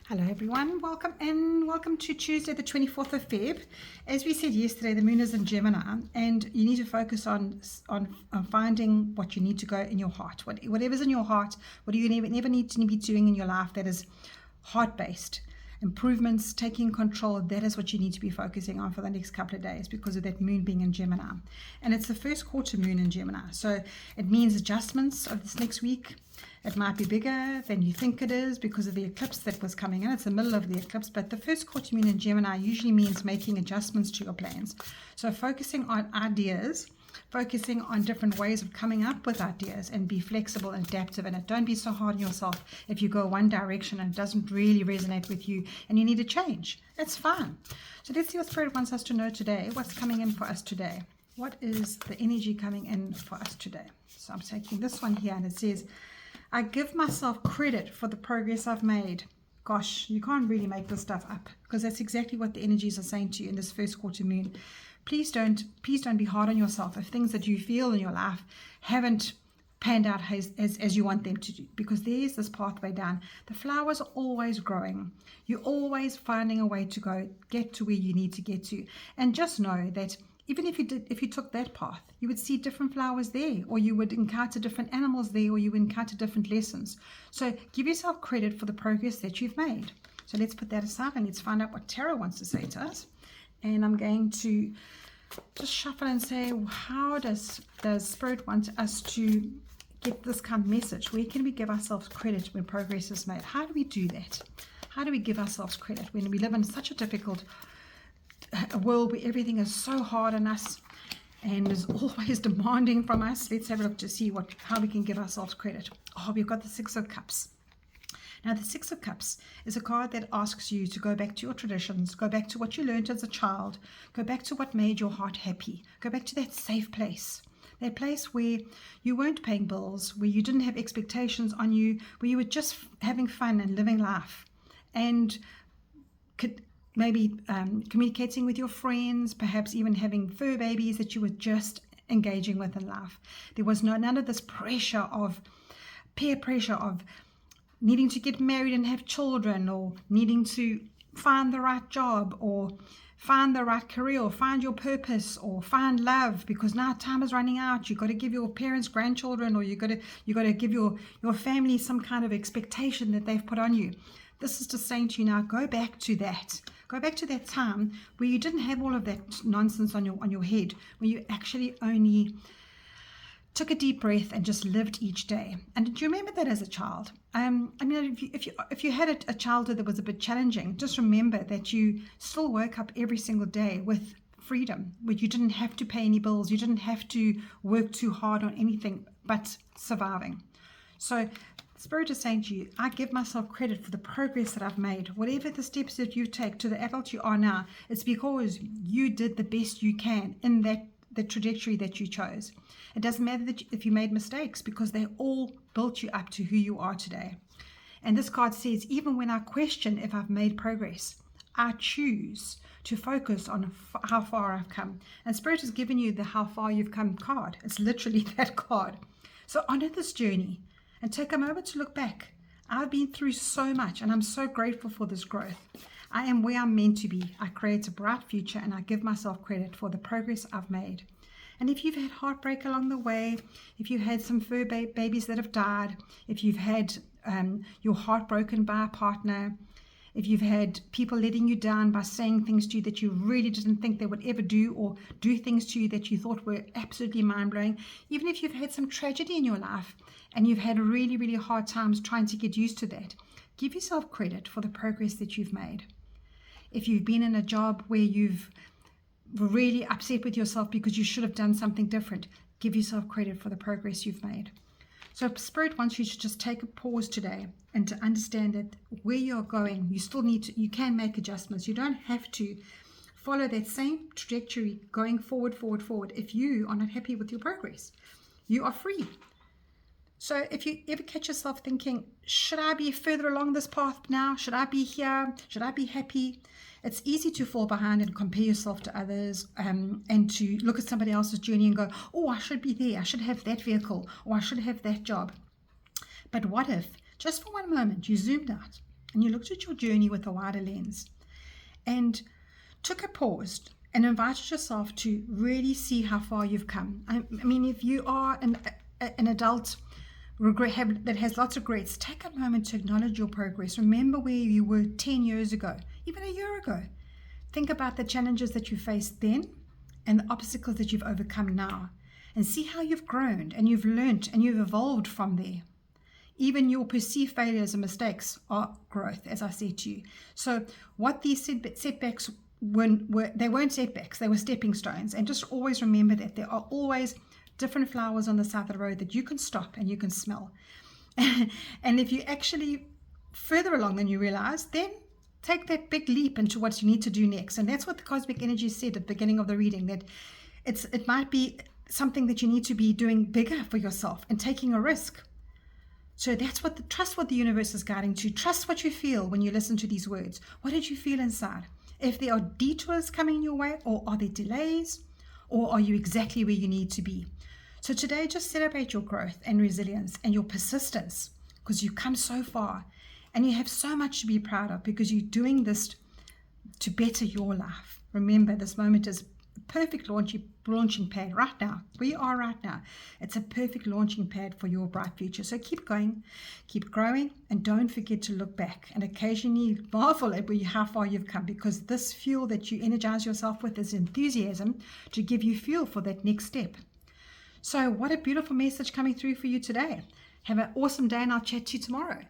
Hello everyone, welcome and welcome to Tuesday the 24th of Feb. As we said yesterday, the moon is in Gemini and you need to focus on finding what you need to go in your heart. Whatever's in your heart, what do you never need to be doing in your life that is heart-based. Improvements, taking control, that is what you need to be focusing on for the next couple of days because of that moon being in Gemini. And it's the first quarter moon in Gemini. So it means adjustments of this next week. It might be bigger than you think it is because of the eclipse that was coming in. It's the middle of the eclipse, but the first quarter moon in Gemini usually means making adjustments to your plans. So focusing on ideas, focusing on different ways of coming up with ideas, and be flexible and adaptive in it. Don't be so hard on yourself if you go one direction and it doesn't really resonate with you and you need to change. It's fine. So let's see what Spirit wants us to know today. What's coming in for us today? What is the energy coming in for us today? So I'm taking this one here and it says, I give myself credit for the progress I've made. Gosh, you can't really make this stuff up because that's exactly what the energies are saying to you in this first quarter moon. Please don't be hard on yourself if things that you feel in your life haven't panned out as you want them to do, because there is this pathway down. The flowers are always growing. You're always finding a way to get to where you need to get to. And just know that even if you took that path, you would see different flowers there, or you would encounter different animals there, or you would encounter different lessons. So give yourself credit for the progress that you've made. So let's put that aside and let's find out what Tarot wants to say to us. And I'm going to just shuffle and say, how does Spirit want us to get this kind of message? Where can we give ourselves credit when progress is made? How do we do that? How do we give ourselves credit when we live in such a difficult world where everything is so hard on us and is always demanding from us? Let's have a look to see how we can give ourselves credit. Oh, we've got the Six of Cups. Now, the Six of Cups is a card that asks you to go back to your traditions, go back to what you learned as a child, go back to what made your heart happy, go back to that safe place, that place where you weren't paying bills, where you didn't have expectations on you, where you were just having fun and living life, and could maybe communicating with your friends, perhaps even having fur babies that you were just engaging with in life. There was none of this pressure of peer pressure of needing to get married and have children, or needing to find the right job, or find the right career, or find your purpose, or find love, because now time is running out. You've got to give your parents grandchildren, or you got to give your family some kind of expectation that they've put on you. This is just saying to you now, go back to that. Go back to that time where you didn't have all of that nonsense on your head, where you actually only took a deep breath and just lived each day. And do you remember that as a child? I mean, if you had a childhood that was a bit challenging, just remember that you still woke up every single day with freedom, where you didn't have to pay any bills, you didn't have to work too hard on anything but surviving. So Spirit is saying to you, I give myself credit for the progress that I've made. Whatever the steps that you take to the adult you are now, it's because you did the best you can in the trajectory that you chose. It doesn't matter if you made mistakes, because they all built you up to who you are today. And this card says, even when I question if I've made progress, I choose to focus on how far I've come. And Spirit has given you the how far you've come card. It's literally that card. So honor this journey and take a moment to look back. I've been through so much and I'm so grateful for this growth. I am where I'm meant to be. I create a bright future and I give myself credit for the progress I've made. And if you've had heartbreak along the way, if you've had some fur babies that have died, if you've had your heart broken by a partner, if you've had people letting you down by saying things to you that you really didn't think they would ever do, or do things to you that you thought were absolutely mind-blowing, even if you've had some tragedy in your life and you've had really, really hard times trying to get used to that, give yourself credit for the progress that you've made. If you've been in a job where you've really upset with yourself because you should have done something different, give yourself credit for the progress you've made. So Spirit wants you to just take a pause today and to understand that where you're going, you can make adjustments. You don't have to follow that same trajectory going forward if you are not happy with your progress. You are free. So if you ever catch yourself thinking, should I be further along this path now? Should I be here? Should I be happy? It's easy to fall behind and compare yourself to others, and to look at somebody else's journey and go, oh, I should be there. I should have that vehicle, or I should have that job. But what if, just for one moment, you zoomed out and you looked at your journey with a wider lens and took a pause and invited yourself to really see how far you've come. I mean, if you are an adult that has lots of regrets, take a moment to acknowledge your progress. Remember where you were 10 years ago, even a year ago. Think about the challenges that you faced then and the obstacles that you've overcome now, and see how you've grown and you've learnt and you've evolved from there. Even your perceived failures and mistakes are growth, as I said to you. So what these setbacks were, they weren't setbacks, they were stepping stones. And just always remember that there are always different flowers on the side of the road that you can stop and you can smell. And if you're actually further along than you realize, then take that big leap into what you need to do next. And that's what the cosmic energy said at the beginning of the reading, that it might be something that you need to be doing bigger for yourself and taking a risk. So that's trust what the universe is guiding to. Trust what you feel when you listen to these words. What did you feel inside? If there are detours coming your way, or are there delays, or are you exactly where you need to be? So today, just celebrate your growth and resilience and your persistence, because you've come so far and you have so much to be proud of, because you're doing this to better your life. Remember, this moment is a perfect launching pad right now. Where you are right now, it's a perfect launching pad for your bright future. So keep going, keep growing, and don't forget to look back and occasionally marvel at how far you've come, because this fuel that you energize yourself with is enthusiasm to give you fuel for that next step. So what a beautiful message coming through for you today. Have an awesome day, and I'll chat to you tomorrow.